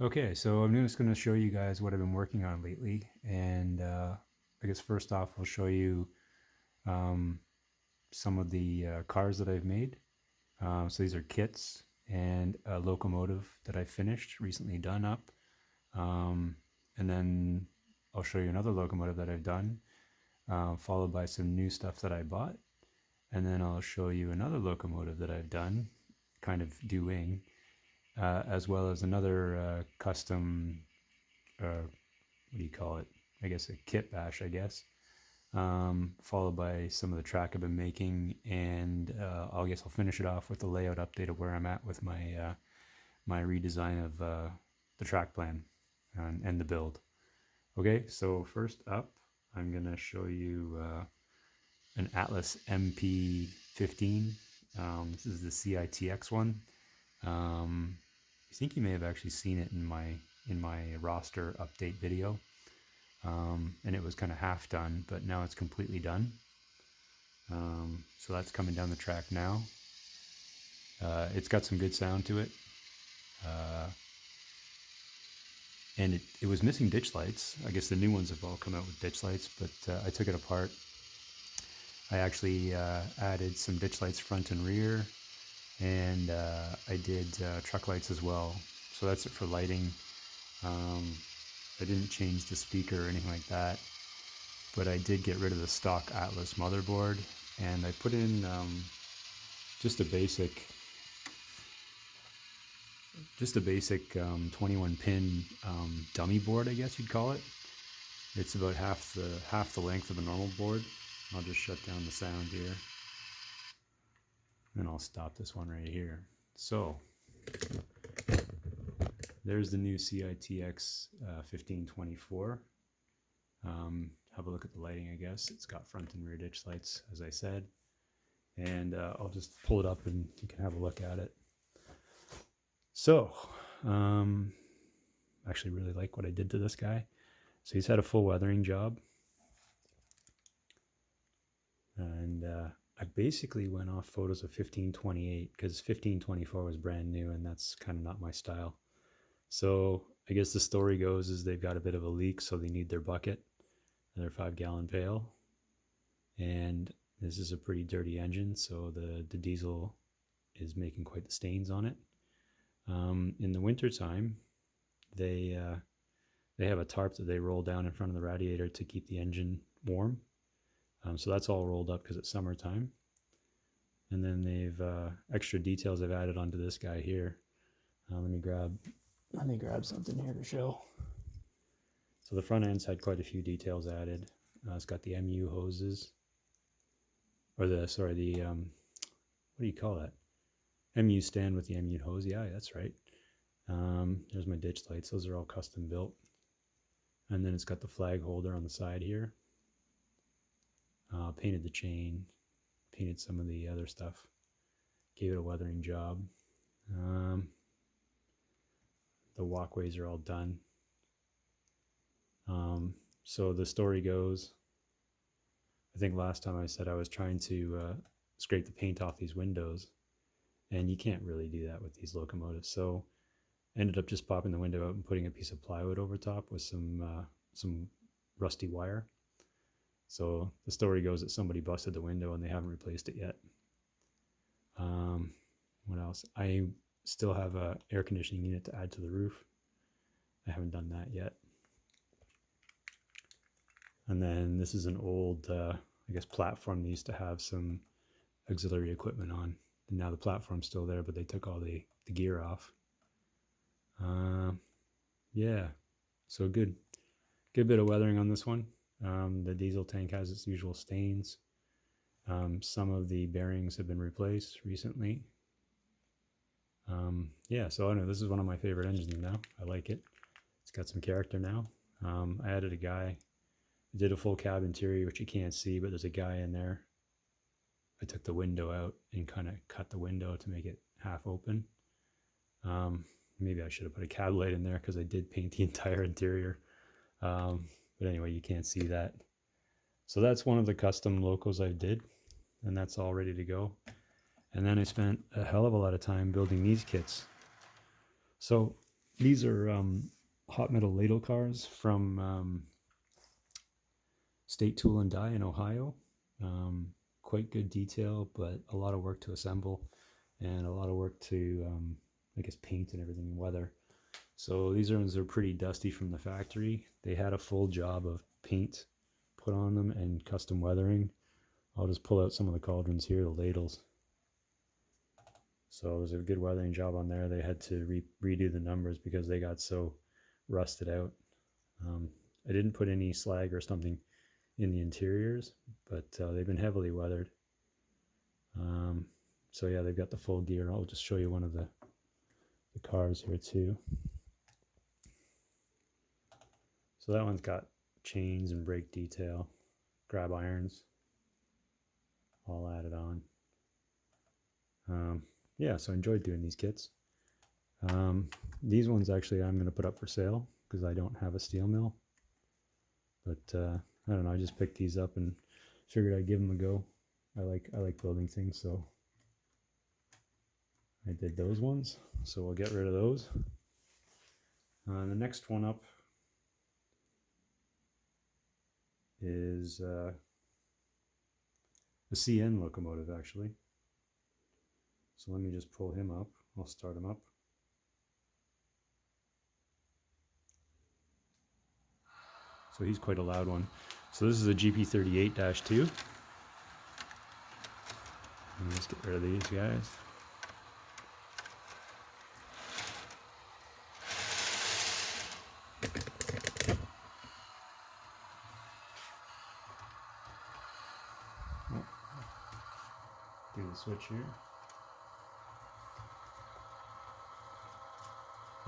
Okay, so I'm just going to show you guys what I've been working on lately. And I guess first off, I'll show you um, some of the cars that I've made. So these are kits and a locomotive that I finished, recently done up. And then I'll show you another locomotive that I've done, followed by some new stuff that I bought. And then I'll show you another locomotive that I've done, kind of doing, as well as another custom, what do you call it? I guess a kitbash, I guess. Followed by some of the track I've been making, and I guess I'll finish it off with a layout update of where I'm at with my redesign of the track plan and the build. Okay, so first up, I'm gonna show you an Atlas MP15. This is the CITX one. I think you may have actually seen it in my roster update video. And it was kind of half done, but now it's completely done. So that's coming down the track now. It's got some good sound to it. And it was missing ditch lights. I guess the new ones have all come out with ditch lights, but I took it apart. I actually added some ditch lights front and rear, and I did truck lights as well. So that's it for lighting. I didn't change the speaker or anything like that, but I did get rid of the stock Atlas motherboard, and I put in just a basic 21 pin dummy board, I guess you'd call it. It's about half the length of a normal board. I'll just shut down the sound here, and I'll stop this one right here. So there's the new CITX 1524. Have a look at the lighting, I guess. It's got front and rear ditch lights, as I said. And I'll just pull it up and you can have a look at it. So, I actually really like what I did to this guy. So he's had a full weathering job. And I basically went off photos of 1528 because 1524 was brand new and that's kind of not my style. So I guess the story goes is they've got a bit of a leak, so they need their bucket and their 5-gallon pail. And this is a pretty dirty engine, so the diesel is making quite the stains on it. In the wintertime, they have a tarp that they roll down in front of the radiator to keep the engine warm. So that's all rolled up because it's summertime. And then they've extra details I've added onto this guy here. Let me grab something here to show. So the front end's had quite a few details added. It's got the MU hoses, or what do you call that? MU stand with the MU hose. Yeah, that's right. There's my ditch lights. Those are all custom built. And then it's got the flag holder on the side here. Painted the chain, painted some of the other stuff, gave it a weathering job. The walkways are all done. So the story goes, I think last time I said I was trying to scrape the paint off these windows, and you can't really do that with these locomotives. So I ended up just popping the window out and putting a piece of plywood over top with some rusty wire. So the story goes that somebody busted the window and they haven't replaced it yet. What else? I still have a air conditioning unit to add to the roof. I haven't done that yet. And then this is an old, I guess, platform they used to have some auxiliary equipment on. And now the platform's still there, but they took all the gear off. Yeah, so good bit of weathering on this one. The diesel tank has its usual stains. Some of the bearings have been replaced recently. Yeah, so I don't know, this is one of my favorite engines now. I like it. It's got some character now. I added a guy. I did a full cab interior, which you can't see, but there's a guy in there. I took the window out and kind of cut the window to make it half open. Maybe I should have put a cab light in there because I did paint the entire interior. But anyway, you can't see that. So that's one of the custom locos I did, and that's all ready to go. And then I spent a hell of a lot of time building these kits. So These are hot metal ladle cars from State Tool and Die in Ohio. Quite good detail, but a lot of work to assemble and a lot of work to, I guess, paint and everything and weather. So these ones are pretty dusty from the factory. They had a full job of paint put on them and custom weathering. I'll just pull out some of the cauldrons here, the ladles. So there's a good weathering job on there. They had to redo the numbers because they got so rusted out. I didn't put any slag or something in the interiors, but they've been heavily weathered. So yeah, they've got the full gear. I'll just show you one of the cars here too. So that one's got chains and brake detail, grab irons, all added on. Yeah, so I enjoyed doing these kits. These ones actually I'm going to put up for sale because I don't have a steel mill. But I don't know, I just picked these up and figured I'd give them a go. I like building things, so I did those ones. So we'll get rid of those. The next one up is a CN locomotive, actually. So let me just pull him up. I'll start him up. So he's quite a loud one. So this is a GP38-2. Let's get rid of these guys. Do the switch here.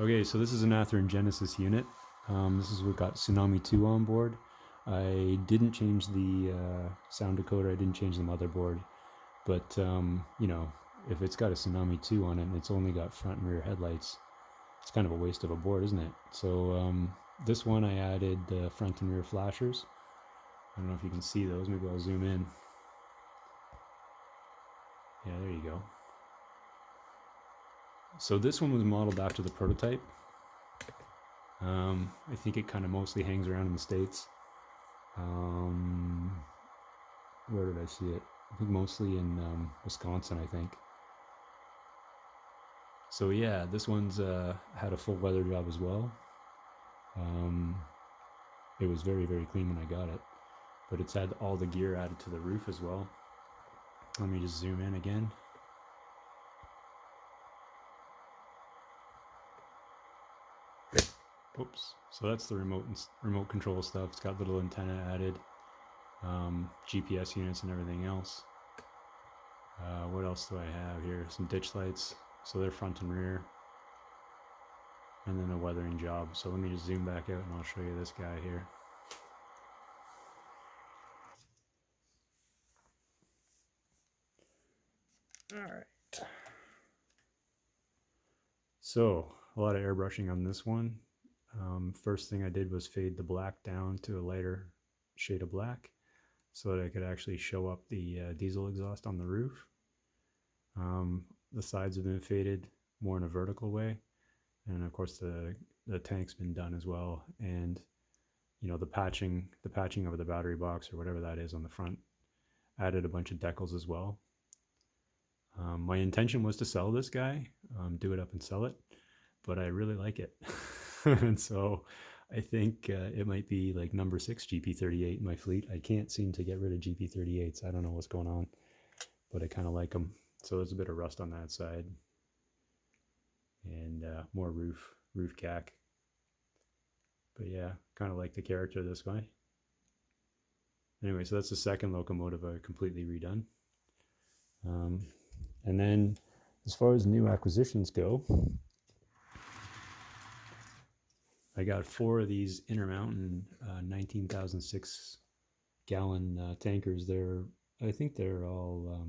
Okay, so this is an Athearn Genesis unit. This is what got Tsunami 2 on board. I didn't change the sound decoder, I didn't change the motherboard, but you know, if it's got a Tsunami 2 on it and it's only got front and rear headlights, it's kind of a waste of a board, isn't it? So this one I added the front and rear flashers. I don't know if you can see those, maybe I'll zoom in. Yeah, there you go. So this one was modeled after the prototype. I think it kind of mostly hangs around in the States. Where did I see it? I think mostly in Wisconsin, I think. So yeah, this one's had a full weather job as well. It was very, very clean when I got it, but it's had all the gear added to the roof as well. Let me just zoom in again. Oops. So that's the remote control stuff. It's got little antenna added, GPS units and everything else. What else do I have here? Some ditch lights. So they're front and rear. And then a weathering job. So let me just zoom back out and I'll show you this guy here. All right. So a lot of airbrushing on this one. First thing I did was fade the black down to a lighter shade of black so that I could actually show up the diesel exhaust on the roof. The sides have been faded more in a vertical way, and of course the tank's been done as well, and you know, the patching over the battery box or whatever that is on the front, added a bunch of decals as well. My intention was to sell this guy, do it up and sell it, but I really like it. And so I think it might be like number 6 GP38 in my fleet. I can't seem to get rid of GP38s. I don't know what's going on, but I kind of like them. So there's a bit of rust on that side, and more roof cack. But yeah, kind of like the character of this guy. Anyway, so that's the second locomotive I completely redone. And then as far as new acquisitions go, I got 4 of these Intermountain 19,006 gallon tankers. I think they're all,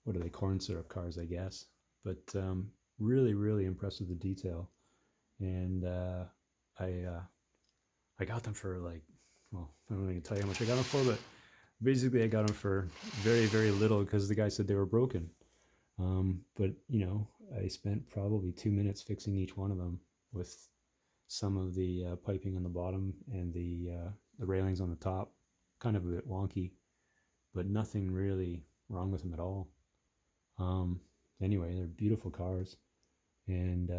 what are they, corn syrup cars, I guess. But really, really impressed with the detail. And I got them for like, well, I don't even tell you how much I got them for, but basically I got them for very, very little because the guy said they were broken. But you know, I spent probably 2 minutes fixing each one of them with some of the piping on the bottom and the railings on the top, kind of a bit wonky, but nothing really wrong with them at all. Anyway, they're beautiful cars, and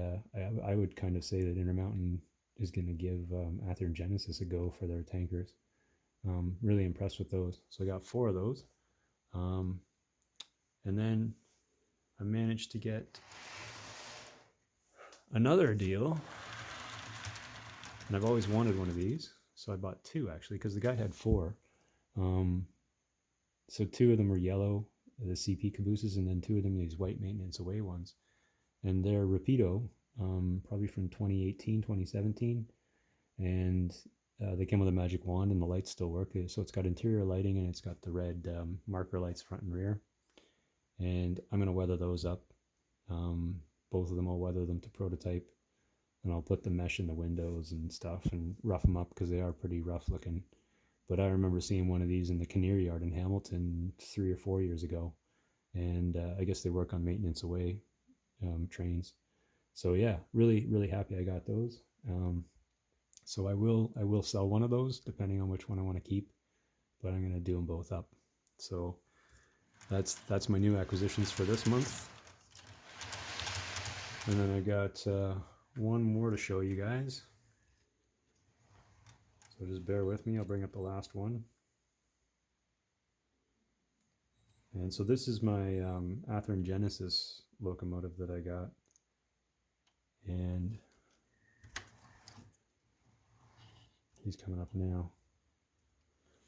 I would kind of say that Intermountain is going to give Athearn Genesis a go for their tankers. Really impressed with those. So I got 4 of those. And then I managed to get another deal. And I've always wanted one of these. So I bought 2 actually, because the guy had 4. So 2 of them were yellow, the CP cabooses, and then 2 of them these white maintenance away ones. And they're Rapido, probably from 2018, 2017. And they came with a magic wand, and the lights still work. So it's got interior lighting, and it's got the red marker lights front and rear. And I'm going to weather those up. Both of them, I'll weather them to prototype, and I'll put the mesh in the windows and stuff and rough them up because they are pretty rough looking. But I remember seeing one of these in the Canary Yard in Hamilton 3 or 4 years ago, and I guess they work on maintenance away trains. So yeah, really happy I got those. So I will sell one of those depending on which one I want to keep, but I'm going to do them both up. So that's my new acquisitions for this month. And then I got one more to show you guys. So just bear with me, I'll bring up the last one. And so this is my Athearn Genesis locomotive that I got. And he's coming up now.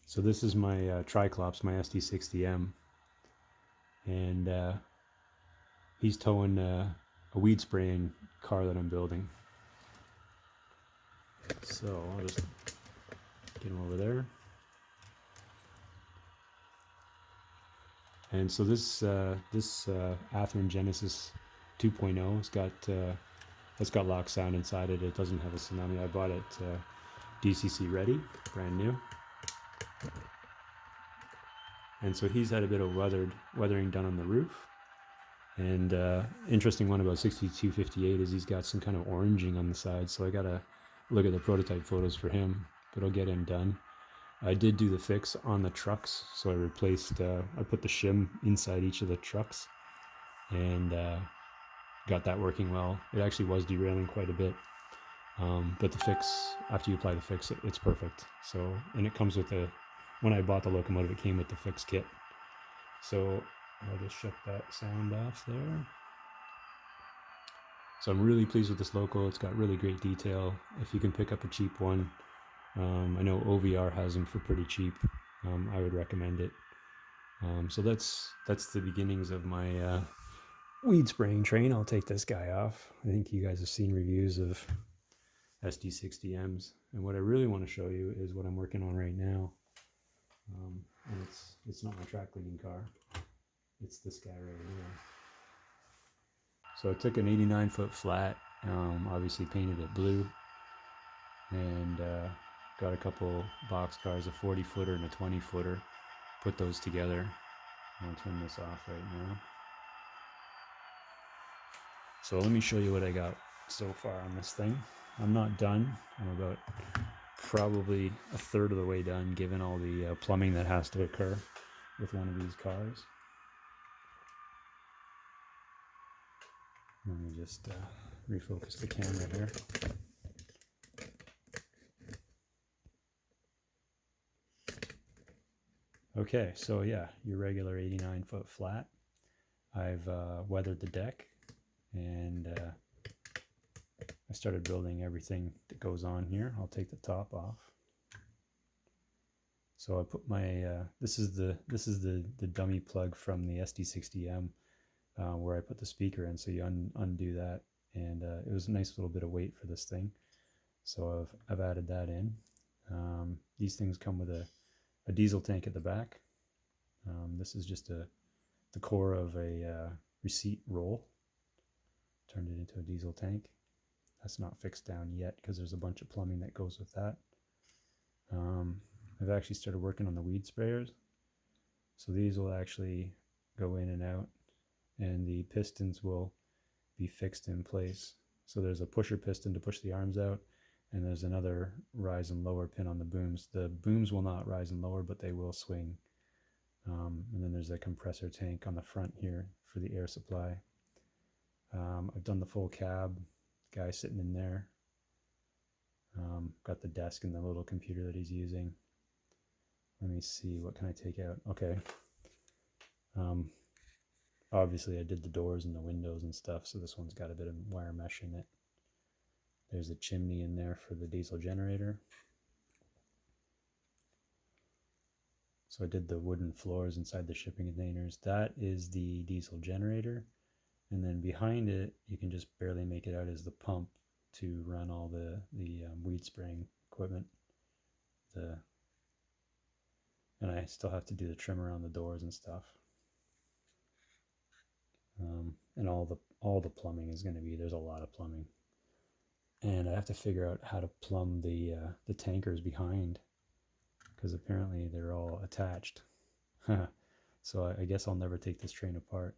So this is my Triclops, my SD60M. And he's towing a weed spraying car that I'm building. So I'll just get him over there. And so this Athearn Genesis 2.0, it's got lock sound inside it. It doesn't have a tsunami. I bought it DCC ready, brand new. And so he's had a bit of weathering done on the roof. And interesting one about 6258 is he's got some kind of oranging on the side. So I gotta look at the prototype photos for him, but I'll get him done. I did do the fix on the trucks, so I replaced, I put the shim inside each of the trucks, and got that working well. It actually was derailing quite a bit, but the fix, after you apply the fix, it's perfect. So, and it comes with when I bought the locomotive, it came with the fix kit. So I'll just shut that sound off there. So I'm really pleased with this loco. It's got really great detail. If you can pick up a cheap one, I know OVR has them for pretty cheap. I would recommend it. So that's the beginnings of my weed spraying train. I'll take this guy off. I think you guys have seen reviews of SD60Ms, and what I really want to show you is what I'm working on right now. And it's not my track cleaning car. It's this guy right here. So I took an 89-foot flat, obviously painted it blue, and got a couple box cars, a 40-footer and a 20-footer, put those together. I'm going to turn this off right now. So let me show you what I got so far on this thing. I'm not done. I'm about probably a third of the way done, given all the plumbing that has to occur with one of these cars. Let me just refocus the camera here. Okay, so yeah, your regular 89-foot flat. I've weathered the deck, and I started building everything that goes on here. I'll take the top off. So I put my this is the dummy plug from the SD60M where I put the speaker in. So you undo that, and it was a nice little bit of weight for this thing. So I've added that in. These things come with a diesel tank at the back. This is just the core of a receipt roll. Turned it into a diesel tank. That's not fixed down yet because there's a bunch of plumbing that goes with that. I've actually started working on the weed sprayers. So these will actually go in and out and the pistons will be fixed in place. So there's a pusher piston to push the arms out, and there's another rise and lower pin on the booms. The booms will not rise and lower, but they will swing. And then there's a compressor tank on the front here for the air supply. I've done the full cab, guy sitting in there. Got the desk and the little computer that he's using. Let me see, what can I take out? Okay. Obviously I did the doors and the windows and stuff, so this one's got a bit of wire mesh in it. There's a chimney in there for the diesel generator. So I did the wooden floors inside the shipping containers. That is the diesel generator. And then behind it, you can just barely make it out as the pump to run all the weed spraying equipment. And I still have to do the trim around the doors and stuff. And all the plumbing is going to be, there's a lot of plumbing. And I have to figure out how to plumb the tankers behind, because apparently they're all attached. So I guess I'll never take this train apart.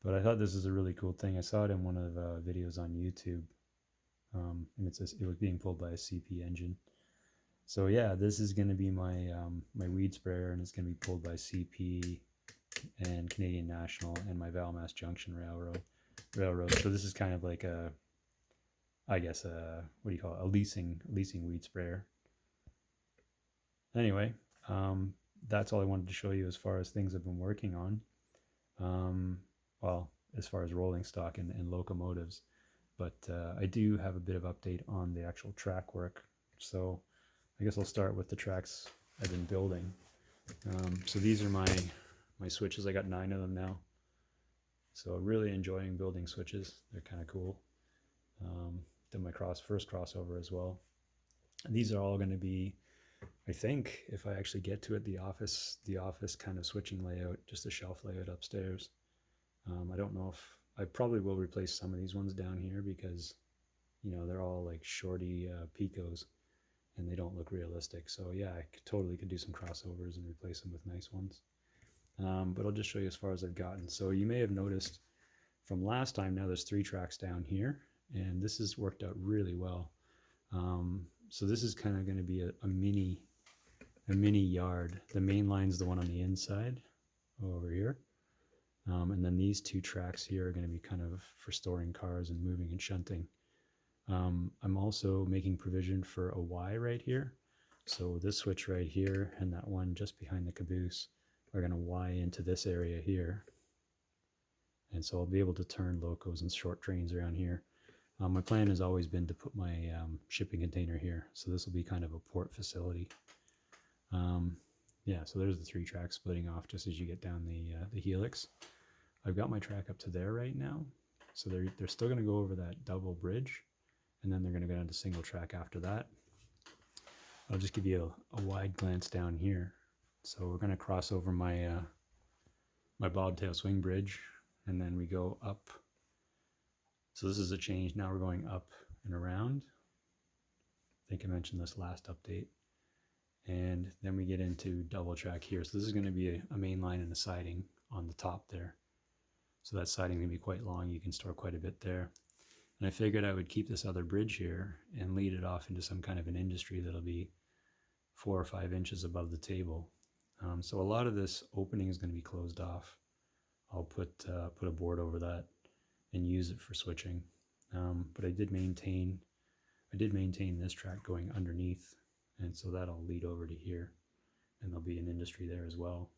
But I thought this is a really cool thing. I saw it in one of the videos on YouTube, and it was being pulled by a CP engine. So yeah, this is going to be my my weed sprayer, and it's going to be pulled by CP and Canadian National and my Valmass Junction Railroad. So this is kind of like a, I guess what do you call it? A leasing weed sprayer. Anyway, that's all I wanted to show you as far as things I've been working on. Well, as far as rolling stock and locomotives, but I do have a bit of update on the actual track work. So I guess I'll start with the tracks I've been building. So these are my switches. I got 9 of them now. So really enjoying building switches. They're kind of cool. Did my first crossover as well. And these are all going to be, I think, if I actually get to it, the office kind of switching layout, just a shelf layout upstairs. I don't know if I probably will replace some of these ones down here, because they're all like shorty Picos and they don't look realistic. So yeah, I totally could do some crossovers and replace them with nice ones. But I'll just show you as far as I've gotten. So you may have noticed from last time, now there's 3 tracks down here, and this has worked out really well. So this is kind of going to be a mini yard. The main line's the one on the inside over here. And then these 2 tracks here are going to be kind of for storing cars and moving and shunting. I'm also making provision for a Y right here. So this switch right here and that one just behind the caboose are going to Y into this area here. And so I'll be able to turn locos and short trains around here. My plan has always been to put my shipping container here. So this will be kind of a port facility. Yeah, so there's the 3 tracks splitting off just as you get down the helix. I've got my track up to there right now. So they're still going to go over that double bridge, and then they're going to go down to single track after that. I'll just give you a wide glance down here. So we're going to cross over my my bobtail swing bridge, and then we go up. So this is a change. Now we're going up and around. I think I mentioned this last update. And then we get into double track here. So this is going to be a main line and a siding on the top there. So that siding is going to be quite long. You can store quite a bit there. And I figured I would keep this other bridge here and lead it off into some kind of an industry that'll be 4 or 5 inches above the table. So a lot of this opening is going to be closed off. I'll put a board over that and use it for switching. But I did maintain this track going underneath, and so that'll lead over to here, and there'll be an industry there as well.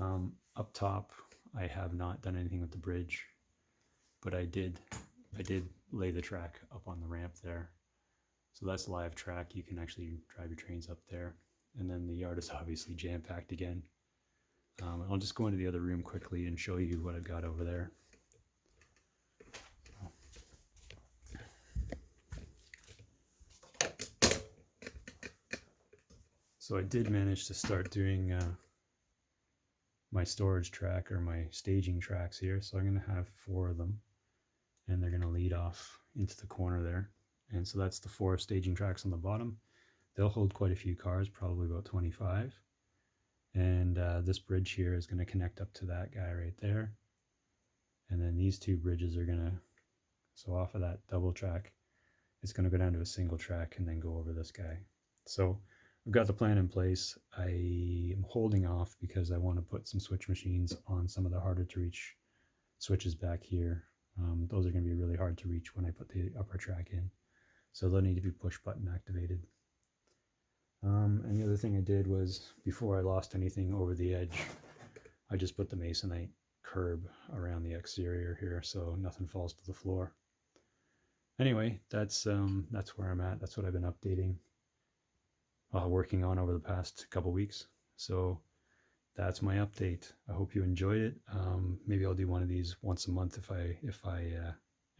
Up top, I have not done anything with the bridge, but I did lay the track up on the ramp there. So that's live track. You can actually drive your trains up there. And then the yard is obviously jam-packed again. I'll just go into the other room quickly and show you what I've got over there. So I did manage to start doing my storage track, or my staging tracks here. So I'm going to have 4 of them, and they're going to lead off into the corner there. And so that's the 4 staging tracks on the bottom. They'll hold quite a few cars, probably about 25. And this bridge here is going to connect up to that guy right there. And then these two bridges are going to, so off of that double track, it's going to go down to a single track and then go over this guy. So I've got the plan in place. I am holding off because I want to put some switch machines on some of the harder to reach switches back here. Those are going to be really hard to reach when I put the upper track in. So they'll need to be push button activated. And the other thing I did was, before I lost anything over the edge, I just put the masonite curb around the exterior here so nothing falls to the floor. Anyway, that's where I'm at. That's what I've been updating, working on over the past couple weeks. So that's my update. I hope you enjoyed it. Maybe I'll do one of these once a month if I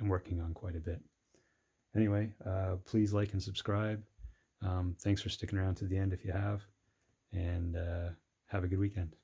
am working on quite a bit. Anyway, please like and subscribe. Thanks for sticking around to the end if you have, and have a good weekend.